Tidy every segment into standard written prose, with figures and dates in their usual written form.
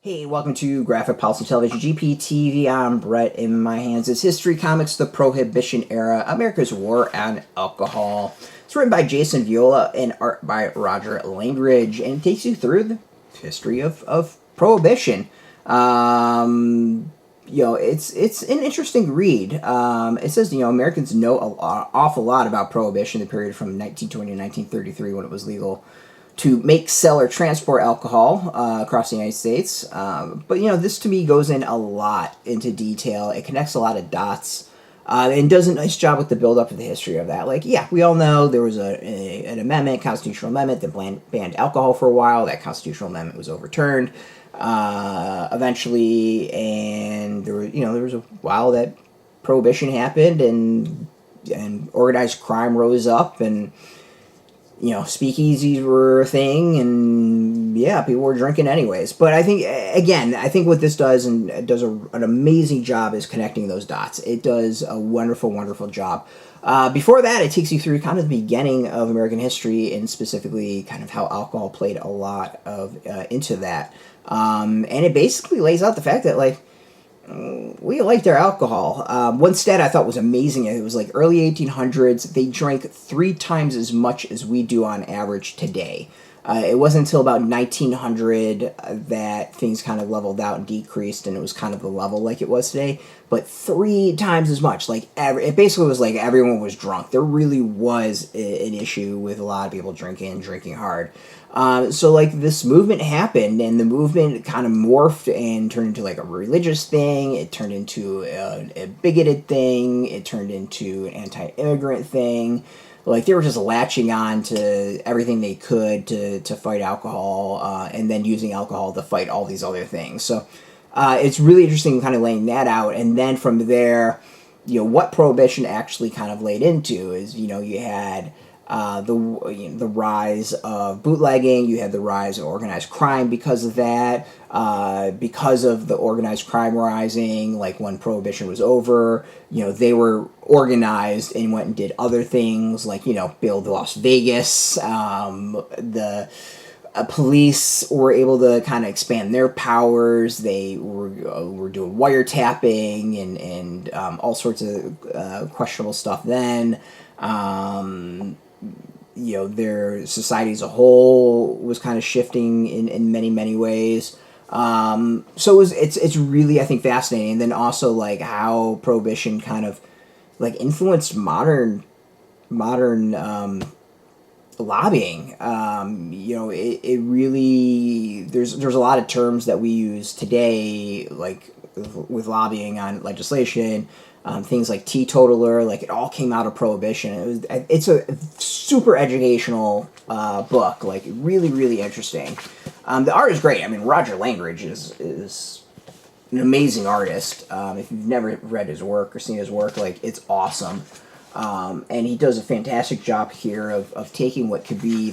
Hey, welcome to Graphic Policy Television, GPTV. I'm Brett. In my hands is History Comics, The Prohibition Era, America's War on Alcohol. It's written by Jason Viola and art by Roger Langridge, and it takes you through the history of Prohibition. It's an interesting read. It says, Americans know an awful lot about Prohibition, the period from 1920 to 1933 when it was legal to make, sell, or transport alcohol across the United States. But this to me goes in a lot into detail. It connects a lot of dots and does a nice job with the build-up of the history of that. We all know there was an amendment, constitutional amendment, that banned alcohol for a while. That constitutional amendment was overturned eventually, and there was a while that prohibition happened, and organized crime rose up, and speakeasies were a thing, and people were drinking anyways. But I think what this does, and it does an amazing job, is connecting those dots. It does a wonderful, wonderful job. Before that, it takes you through kind of the beginning of American history, and specifically kind of how alcohol played a lot of into that. And it basically lays out the fact that, we liked their alcohol. One stat I thought was amazing. It was early 1800s. They drank 3 times as much as we do on average today. It wasn't until about 1900 that things kind of leveled out and decreased, and it was kind of the level like it was today. But 3 times as much. It basically was like everyone was drunk. There really was an issue with a lot of people drinking hard. So this movement happened, and the movement kind of morphed and turned into a religious thing. It turned into a bigoted thing. It turned into an anti-immigrant thing. They were just latching on to everything they could to fight alcohol, and then using alcohol to fight all these other things. So it's really interesting kind of laying that out. And then from there, what Prohibition actually kind of laid into is, you had the rise of bootlegging. You had the rise of organized crime because of that. Because of the organized crime rising, when Prohibition was over, they were organized and went and did other things, build Las Vegas. The police were able to kind of expand their powers. They were doing wiretapping and all sorts of questionable stuff then. Their society as a whole was kind of shifting in many, many ways. So it's really, I think, fascinating. And then also how Prohibition kind of influenced modern lobbying. It really, there's a lot of terms that we use today, with lobbying on legislation. Things like teetotaler, it all came out of Prohibition. It's a super educational book, really, really interesting. The art is great. I mean, Roger Langridge is an amazing artist. If you've never read his work or seen his work, it's awesome. And he does a fantastic job here of taking what could be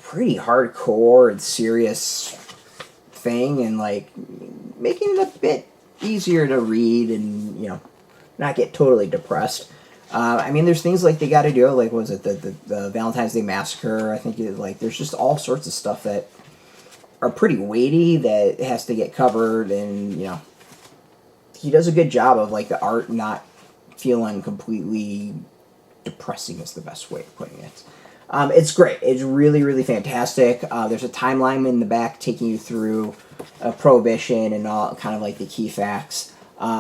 pretty hardcore and serious thing and making it a bit easier to read and not get totally depressed. There's things they got to do, was it the Valentine's Day Massacre? I think there's just all sorts of stuff that are pretty weighty that has to get covered, and he does a good job of the art not feeling completely depressing is the best way of putting it. It's great. It's really, really fantastic. There's a timeline in the back taking you through Prohibition and all kind of the key facts.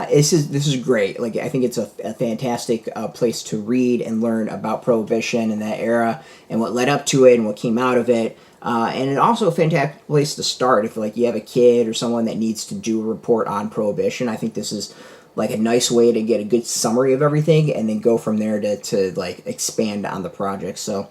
This is great. I think it's a fantastic place to read and learn about Prohibition and that era and what led up to it and what came out of it. And also a fantastic place to start if you have a kid or someone that needs to do a report on Prohibition. I think this is a nice way to get a good summary of everything and then go from there to expand on the project. So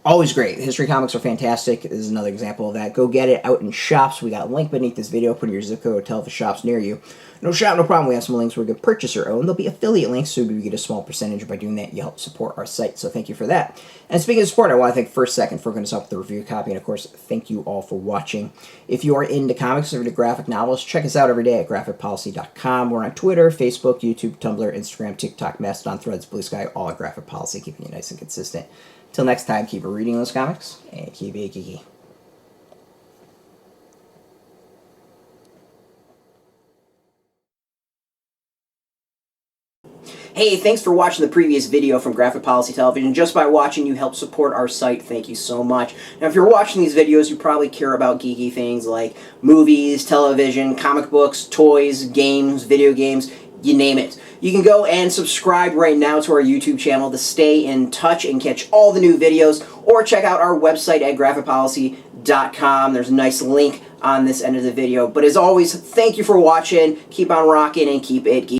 always great. History comics are fantastic. This is another example of that. Go get it out in shops. We got a link beneath this video. Put in your zip code, tell the shops near you. No shop, no problem. We have some links where you can purchase or own. There'll be affiliate links, so you get a small percentage. By doing that, you help support our site. So thank you for that. And speaking of support, I want to thank First Second for hooking us up with the review copy. And of course, thank you all for watching. If you are into comics or into graphic novels, check us out every day at graphicpolicy.com. We're on Twitter, Facebook, YouTube, Tumblr, Instagram, TikTok, Mastodon, Threads, Blue Sky, all at Graphic Policy, keeping you nice and consistent. Till next time, keep reading those comics and keep it geeky. Hey, thanks for watching the previous video from Graphic Policy Television. Just by watching, you help support our site. Thank you so much. Now, if you're watching these videos, you probably care about geeky things like movies, television, comic books, toys, games, video games, you name it. You can go and subscribe right now to our YouTube channel to stay in touch and catch all the new videos, or check out our website at graphicpolicy.com. There's a nice link on this end of the video. But as always, thank you for watching. Keep on rocking and keep it geeky.